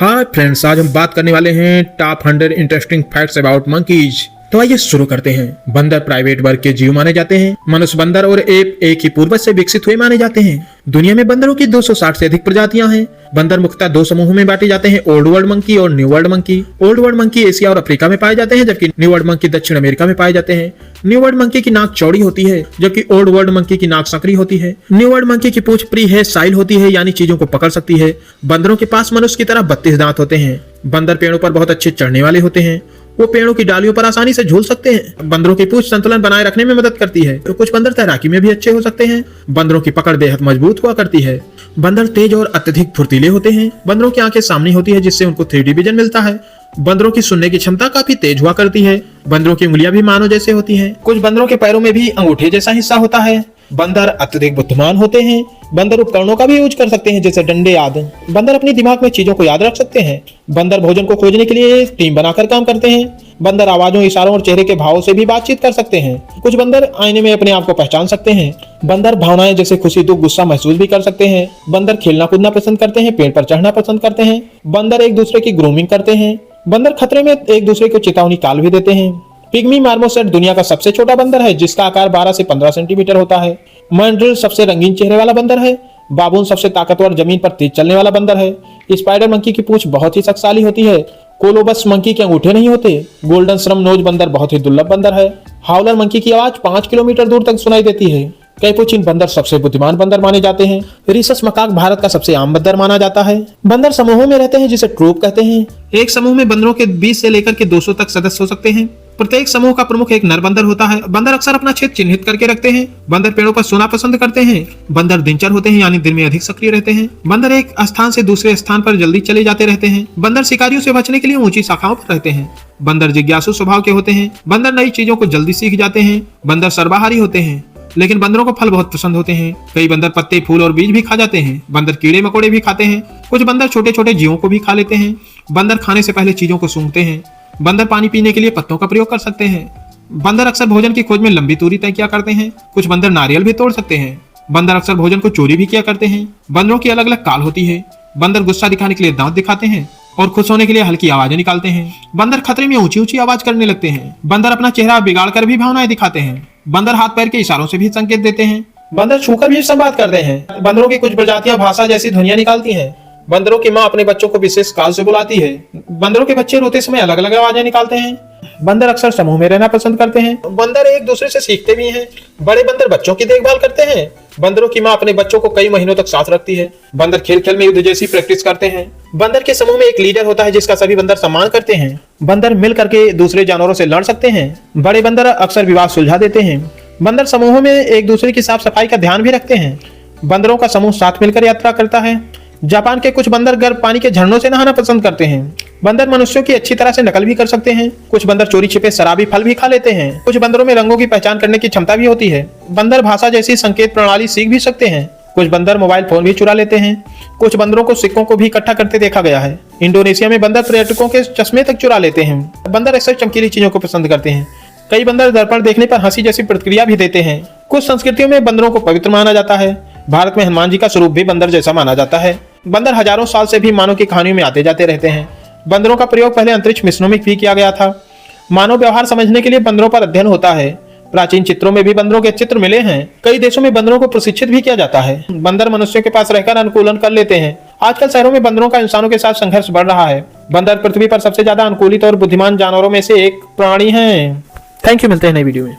Hi friends, आज हम बात करने वाले हैं top 100 interesting facts about monkeys. तो आइए शुरू करते हैं। बंदर प्राइवेट वर्ग के जीव माने जाते हैं। मनुष्य बंदर और एप एक ही पूर्वज से विकसित हुए माने जाते हैं। दुनिया में बंदरों की 260 से अधिक प्रजातियां हैं। बंदर मुख्यतः दो समूहों में बांटे जाते हैं, ओल्ड वर्ल्ड मंकी और new world monkey. Old world monkey Asia और अफ्रीका में पाए जाते हैं, जबकि न्यू वर्ल्ड मंकी दक्षिण अमेरिका में पाए जाते हैं। न्यू वर्ल्ड मंकी की नाक चौड़ी होती है, जबकि ओल्ड वर्ल्ड मंकी की नाक संकरी होती है। न्यू वर्ल्ड मंकी की पूंछ प्रीहेसाइल होती है, यानी चीजों को पकड़ सकती है। बंदरों के पास मनुष्य की तरह 32 दांत होते हैं। बंदर पेड़ों पर बहुत अच्छे चढ़ने वाले होते हैं। वो पेड़ों की डालियों पर आसानी से झूल सकते हैं। बंदरों की पूंछ संतुलन बनाए रखने में मदद करती है। तो कुछ बंदर तैराकी में भी अच्छे हो सकते हैं। बंदरों की पकड़ बेहद मजबूत हुआ करती है। बंदर तेज और अत्यधिक फुर्तीले होते हैं। बंदरों की आंखें सामने होती है, जिससे उनको 3D विजन मिलता है। बंदरों की सुनने की क्षमता काफी तेज हुआ करती है। बंदरों की उंगलियां भी मानव जैसे होती हैं। कुछ बंदरों के पैरों में भी अंगूठे जैसा हिस्सा होता है। बंदर अत्यधिक बुद्धिमान होते हैं। बंदर उपकरणों का भी यूज कर सकते हैं, जैसे डंडे आदि। बंदर अपनी दिमाग में चीजों को याद रख सकते हैं। बंदर भोजन को खोजने के लिए टीम बनाकर काम करते हैं। बंदर आवाजों, इशारों और चेहरे के भावों से भी बातचीत कर सकते हैं। कुछ बंदर आईने में अपने आप को पहचान सकते हैं। बंदर भावनाएं जैसे खुशी, दुख, गुस्सा महसूस भी कर सकते हैं। बंदर खेलना कूदना पसंद करते हैं। पेड़ पर चढ़ना पसंद करते हैं। बंदर एक दूसरे की ग्रूमिंग करते हैं। बंदर खतरे में एक दूसरे को चेतावनी काल भी देते हैं। पिग्मी मार्मोसेट दुनिया का सबसे छोटा बंदर है, जिसका आकार 12 से 15 सेंटीमीटर होता है। मैंड्रिल सबसे रंगीन चेहरे वाला बंदर है। बाबून सबसे ताकतवर जमीन पर तेज चलने वाला बंदर है। स्पाइडर मंकी की पूंछ बहुत ही शक्तिशाली होती है। कोलोबस मंकी के अंगूठे नहीं होते। गोल्डन श्रम नोज बंदर बहुत ही दुर्लभ बंदर है। हाउलर मंकी की आवाज 5 किलोमीटर दूर तक सुनाई देती है। कैपुचिन बंदर सबसे बुद्धिमान बंदर माने जाते हैं। रिसस मकाक भारत का सबसे आम बंदर माना जाता है। बंदर समूहों में रहते हैं, जिसे ट्रूप कहते हैं। एक समूह में बंदरों के 20 से लेकर के 200 तक सदस्य हो सकते हैं। प्रत्येक समूह का प्रमुख एक नर बंदर होता है। बंदर अक्सर अपना क्षेत्र चिन्हित करके रखते हैं। बंदर पेड़ों पर सोना पसंद करते हैं। बंदर दिनचर होते हैं, यानी दिन में अधिक सक्रिय रहते हैं। बंदर एक स्थान से दूसरे स्थान पर जल्दी चले जाते रहते हैं। बंदर शिकारियों से बचने के लिए ऊंची शाखाओं पर रहते हैं। बंदर जिज्ञासु स्वभाव के होते हैं। बंदर नई चीजों को जल्दी सीख जाते हैं। बंदर सर्वाहारी होते हैं, लेकिन बंदरों को फल बहुत पसंद होते हैं। कई बंदर पत्ते, फूल और बीज भी खा जाते हैं। बंदर कीड़े मकोड़े भी खाते हैं। कुछ बंदर छोटे छोटे जीवों को भी खा लेते हैं। बंदर खाने से पहले चीजों को सूंघते हैं। बंदर पानी पीने के लिए पत्तों का प्रयोग कर सकते हैं। बंदर अक्सर भोजन की खोज में लंबी दूरी तय किया करते हैं। कुछ बंदर नारियल भी तोड़ सकते हैं। बंदर अक्सर भोजन को चोरी भी किया करते हैं। बंदरों की अलग अलग काल होती है। बंदर गुस्सा दिखाने के लिए दांत दिखाते हैं और खुश होने के लिए हल्की आवाजें निकालते हैं। बंदर खतरे में ऊंची ऊंची आवाज करने लगते हैं। बंदर अपना चेहरा बिगाड़ कर भी भावनाएं दिखाते हैं। बंदर हाथ पैर के इशारों से भी संकेत देते हैं। बंदर छूकर भी संवाद करते हैं। बंदरों की कुछ प्रजातियां भाषा जैसी ध्वनियां निकालती हैं। बंदरों की मां अपने बच्चों को विशेष काल से बुलाती है। बंदरों के बच्चे रोते समय अलग अलग आवाजें निकालते हैं। बंदर अक्सर समूह में रहना पसंद करते हैं। बंदर एक दूसरे से सीखते भी हैं। बड़े बंदर बच्चों की देखभाल करते हैं। बंदरों की मां अपने बच्चों को कई महीनों तक साथ रखती है। बंदर खेल खेल में युद्ध जैसी प्रैक्टिस करते हैं। बंदर के समूह में एक लीडर होता है, जिसका सभी बंदर सम्मान करते हैं। बंदर मिल करके दूसरे जानवरों से लड़ सकते हैं। बड़े बंदर अक्सर विवाद सुलझा देते हैं। बंदर समूहों में एक दूसरे की साफ सफाई का ध्यान भी रखते हैं। बंदरों का समूह साथ मिलकर यात्रा करता है। जापान के कुछ बंदर गर्म पानी के झरनों से नहाना पसंद करते हैं। बंदर मनुष्यों की अच्छी तरह से नकल भी कर सकते हैं। कुछ बंदर चोरी छिपे शराबी फल भी खा लेते हैं। कुछ बंदरों में रंगों की पहचान करने की क्षमता भी होती है। बंदर भाषा जैसी संकेत प्रणाली सीख भी सकते हैं। कुछ बंदर मोबाइल फोन भी चुरा लेते हैं। कुछ बंदरों को सिक्कों को भी इकट्ठा करते देखा गया है। इंडोनेशिया में बंदर पर्यटकों के चश्मे तक चुरा लेते हैं। बंदर अक्सर चमकीली चीजों को पसंद करते हैं। कई बंदर दर्पण देखने पर हंसी जैसी प्रतिक्रिया भी देते हैं। कुछ संस्कृतियों में बंदरों को पवित्र माना जाता है। भारत में हनुमान जी का स्वरूप भी बंदर जैसा माना जाता है। बंदर हजारों साल से भी मानव की कहानियों में आते जाते रहते हैं। बंदरों का प्रयोग पहले अंतरिक्ष मिशनों में भी किया गया था। मानव व्यवहार समझने के लिए बंदरों पर अध्ययन होता है। प्राचीन चित्रों में भी बंदरों के चित्र मिले हैं। कई देशों में बंदरों को प्रशिक्षित भी किया जाता है। बंदर मनुष्यों के पास रहकर अनुकूलन कर लेते हैं। आजकल शहरों में बंदरों का इंसानों के साथ संघर्ष बढ़ रहा है। बंदर पृथ्वी पर सबसे ज्यादा अनुकूलित और बुद्धिमान जानवरों में से एक प्राणी है। थैंक यू, मिलते हैं नई वीडियो में।